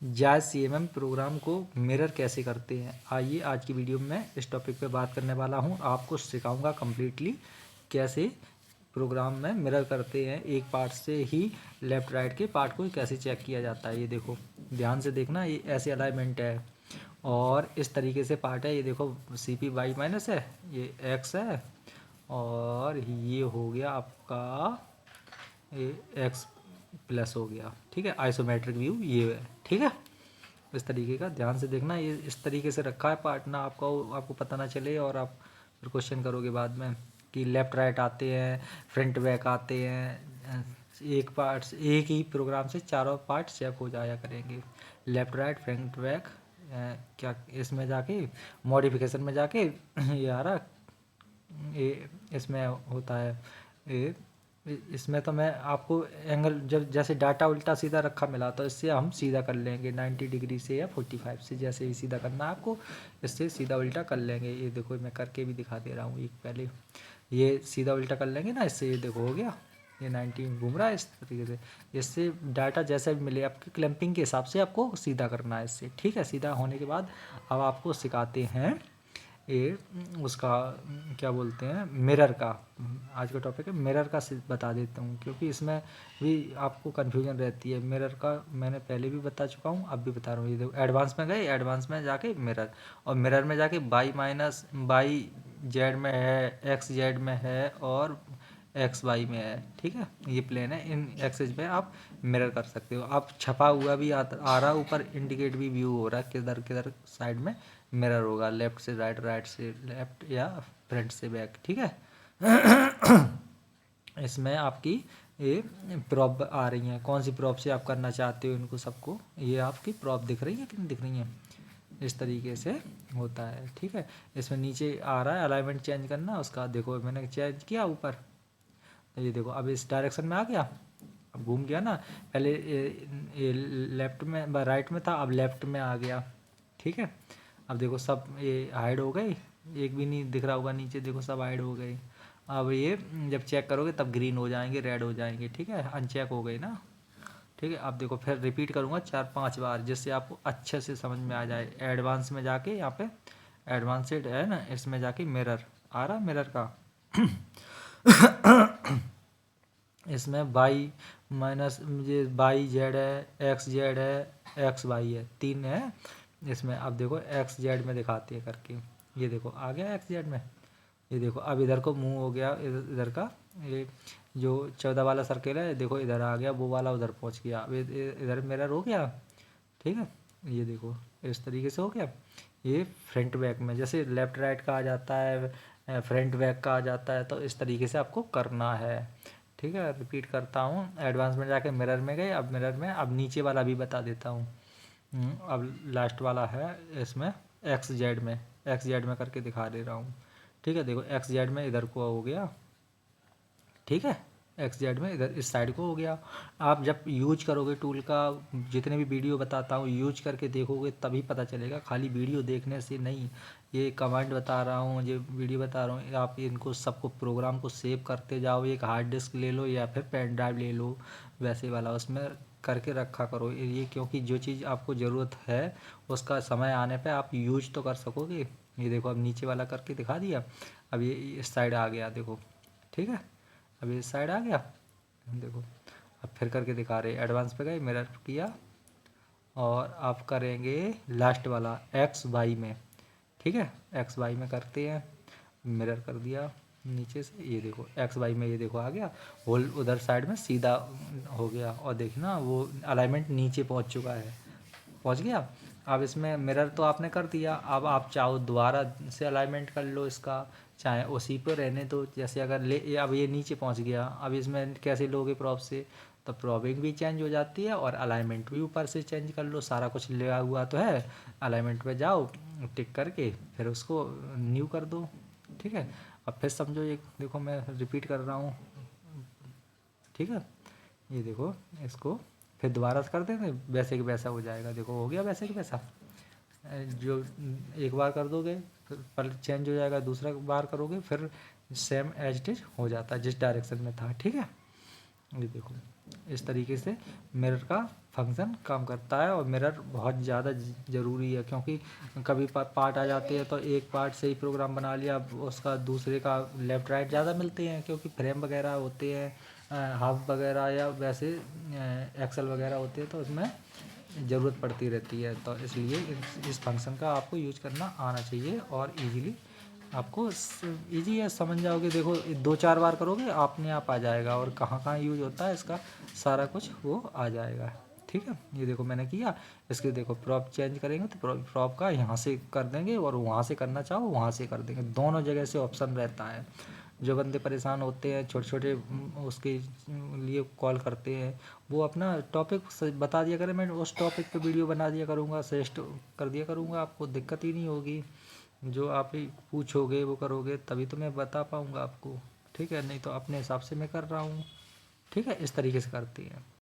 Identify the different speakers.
Speaker 1: जायज़ CMM programme को mirror कैसे करते हैं। आइए आज की वीडियो में मैं इस टॉपिक पे बात करने वाला हूँ। आपको सिखाऊंगा कम्प्लीटली कैसे प्रोग्राम में मिरर करते हैं। एक पार्ट से ही लेफ़्ट राइट के पार्ट को कैसे चेक किया जाता है। ये देखो ध्यान से देखना, ये ऐसे अलाइनमेंट है और इस तरीके से पार्ट है। ये देखो CP y माइनस है, ये x है और ये हो गया आपका ये x प्लस हो गया। ठीक है, आइसोमेट्रिक व्यू ये है। ठीक है, इस तरीके का ध्यान से देखना। ये इस तरीके से रखा है पार्ट ना, आपको पता ना चले और आप फिर क्वेश्चन करोगे बाद में कि लेफ़्ट राइट आते हैं, फ्रंट बैक आते हैं। एक पार्ट से एक ही प्रोग्राम से चारों पार्ट चेक हो जाया करेंगे, लेफ़्ट राइट फ्रंट बैक। क्या इसमें जाके मॉडिफिकेशन में जाके ये आ रहा, ये इसमें होता है। ये इसमें तो मैं आपको एंगल जब जैसे डाटा उल्टा सीधा रखा मिला तो इससे हम सीधा कर लेंगे 90 डिग्री से या 45 से, जैसे ही सीधा करना है आपको इससे सीधा उल्टा कर लेंगे। ये देखो मैं करके भी दिखा दे रहा हूँ। एक पहले ये सीधा उल्टा कर लेंगे ना, इससे ये देखो हो गया, ये 90 घूम रहा है इस तरीके से। इससे डाटा जैसा भी मिले आपकी क्लैंपिंग के हिसाब से आपको सीधा करना है इससे। ठीक है, सीधा होने के बाद अब आपको सिखाते हैं ये उसका क्या बोलते हैं, मिरर का। आज का टॉपिक है मिरर का, बता देता हूँ क्योंकि इसमें भी आपको कन्फ्यूजन रहती है। मिरर का मैंने पहले भी बता चुका हूँ, अब भी बता रहा हूँ। ये देखो एडवांस में गए, एडवांस में जाके मिरर, और मिरर में जाके बाई माइनस बाई जेड में है, एक्स जेड में है और एक्स वाई में है। ठीक है, ये प्लेन है, इन एक्सेस पे आप मिरर कर सकते हो। आप छपा हुआ भी आ रहा है ऊपर, इंडिकेट भी व्यू हो रहा है किधर किधर साइड में मिरर होगा, लेफ्ट से राइट, राइट से लेफ्ट या फ्रंट से बैक। ठीक है इसमें आपकी ये प्रॉप आ रही हैं, कौन सी प्रॉप से आप करना चाहते हो इनको सबको। ये आपकी प्रॉप दिख रही है कि नहीं दिख रही है, इस तरीके से होता है। ठीक है, इसमें नीचे आ रहा है अलाइनमेंट चेंज करना उसका, देखो मैंने चेंज किया ऊपर, ये देखो अब इस डायरेक्शन में आ गया, अब घूम गया ना। पहले ये लेफ्ट में राइट में था, अब लेफ्ट में आ गया। ठीक है, अब देखो सब ये हाइड हो गई, एक भी नहीं दिख रहा होगा नीचे, देखो सब हाइड हो गई। अब ये जब चेक करोगे तब ग्रीन हो जाएंगे, रेड हो जाएंगे। ठीक है, अनचेक हो गई ना। ठीक है, अब देखो फिर रिपीट करूँगा 4-5 बार जिससे आपको अच्छे से समझ में आ जाए। एडवांस में जाके यहाँ पे एडवांस्ड है ना, इसमें जाके मिरर आ रहा, मिरर का इसमें बाई माइनस ये बाई जेड है, एक्स जेड है, एक्स वाई है, 3 है इसमें। अब देखो एक्स जेड में दिखाती है करके, ये देखो आ गया एक्स जेड में। ये देखो अब इधर को मूव हो गया, इधर का ये जो 14 वाला सर्किल है, देखो इधर आ गया, वो वाला उधर पहुंच गया। अब इधर मिरर हो गया। ठीक है, ये देखो इस तरीके से हो गया। ये फ्रंट बैक में जैसे लेफ्ट राइट का आ जाता है, फ्रंट बैक का आ जाता है, तो इस तरीके से आपको करना है। ठीक है, रिपीट करता हूँ। एडवांस में जाके मिरर में गए, अब मिरर में, अब नीचे वाला भी बता देता हूँ। अब लास्ट वाला है इसमें एक्स जेड में करके दिखा दे रहा हूँ। ठीक है, देखो एक्स जेड में इधर को हो गया। ठीक है, एक्स जेड में इधर इस साइड को हो गया। आप जब यूज करोगे टूल का, जितने भी वीडियो बताता हूँ यूज करके देखोगे तभी पता चलेगा, खाली वीडियो देखने से नहीं। ये कमांड बता रहा हूँ, ये वीडियो बता रहा हूँ, आप इनको सबको प्रोग्राम को सेव करते जाओ। एक हार्ड डिस्क ले लो या फिर पेन ड्राइव ले लो वैसे वाला, उसमें करके रखा करो ये, क्योंकि जो चीज़ आपको ज़रूरत है उसका समय आने पे आप यूज तो कर सकोगे। ये देखो अब नीचे वाला करके दिखा दिया, अब ये इस साइड आ गया देखो। ठीक है, अब इस साइड आ गया देखो। अब फिर करके दिखा रहे, एडवांस पे गए, मिरर किया और आप करेंगे लास्ट वाला एक्स वाई में। ठीक है, एक्स वाई में करते हैं, मिरर कर दिया नीचे से, ये देखो एक्स वाई में, ये देखो आ गया होल, उधर साइड में सीधा हो गया। और देखना वो अलाइनमेंट नीचे पहुंच चुका है, पहुंच गया। अब इसमें मिरर तो आपने कर दिया, अब आप चाहो दोबारा से अलाइनमेंट कर लो इसका, चाहे उसी पर रहने दो। जैसे अगर अब ये नीचे पहुंच गया, अब इसमें कैसे लोगे प्रॉप से, तो प्रॉपिंग भी चेंज हो जाती है और अलाइनमेंट भी ऊपर से चेंज कर लो। सारा कुछ लिया हुआ तो है, अलाइनमेंट पे जाओ टिक करके फिर उसको न्यू कर दो। ठीक है, अब फिर समझो, ये देखो मैं रिपीट कर रहा हूँ। ठीक है, ये देखो इसको फिर दोबारा से कर देंगे, वैसे कि वैसा हो जाएगा। देखो हो गया वैसे कि वैसा। जो एक बार कर दोगे फिर पर चेंज हो जाएगा, दूसरा बार करोगे फिर सेम एज इट इज हो जाता है जिस डायरेक्शन में था। ठीक है, ये देखो इस तरीके से मिरर का फंक्शन काम करता है। और मिरर बहुत ज़्यादा ज़रूरी है, क्योंकि कभी पार्ट आ जाते हैं तो एक पार्ट से ही प्रोग्राम बना लिया, उसका दूसरे का लेफ़्ट राइट ज़्यादा मिलते हैं, क्योंकि फ्रेम वगैरह होते हैं, हाफ वगैरह या वैसे एक्सेल वगैरह होते हैं, तो उसमें ज़रूरत पड़ती रहती है। तो इसलिए इस फंक्शन का आपको यूज करना आना चाहिए, और ईजीली आपको ईजी है, समझ जाओगे। देखो 2-4 बार करोगे अपने आप आ जाएगा, और कहाँ कहाँ यूज होता है इसका सारा कुछ वो आ जाएगा। ठीक है, ये देखो मैंने किया। इसके देखो प्रॉप चेंज करेंगे तो प्रॉप का यहाँ से कर देंगे, और वहाँ से करना चाहो वहाँ से कर देंगे, दोनों जगह से ऑप्शन रहता है। जो बंदे परेशान होते हैं, छोटे छोटे उसके लिए कॉल करते हैं, वो अपना टॉपिक बता दिया करें, मैं उस टॉपिक पे वीडियो बना दिया करूँगा, सजेस्ट कर दिया करूँगा, आपको दिक्कत ही नहीं होगी। जो आप ही पूछोगे वो करोगे तभी तो मैं बता पाऊँगा आपको। ठीक है, नहीं तो अपने हिसाब से मैं कर रहा हूँ। ठीक है, इस तरीके से करते हैं।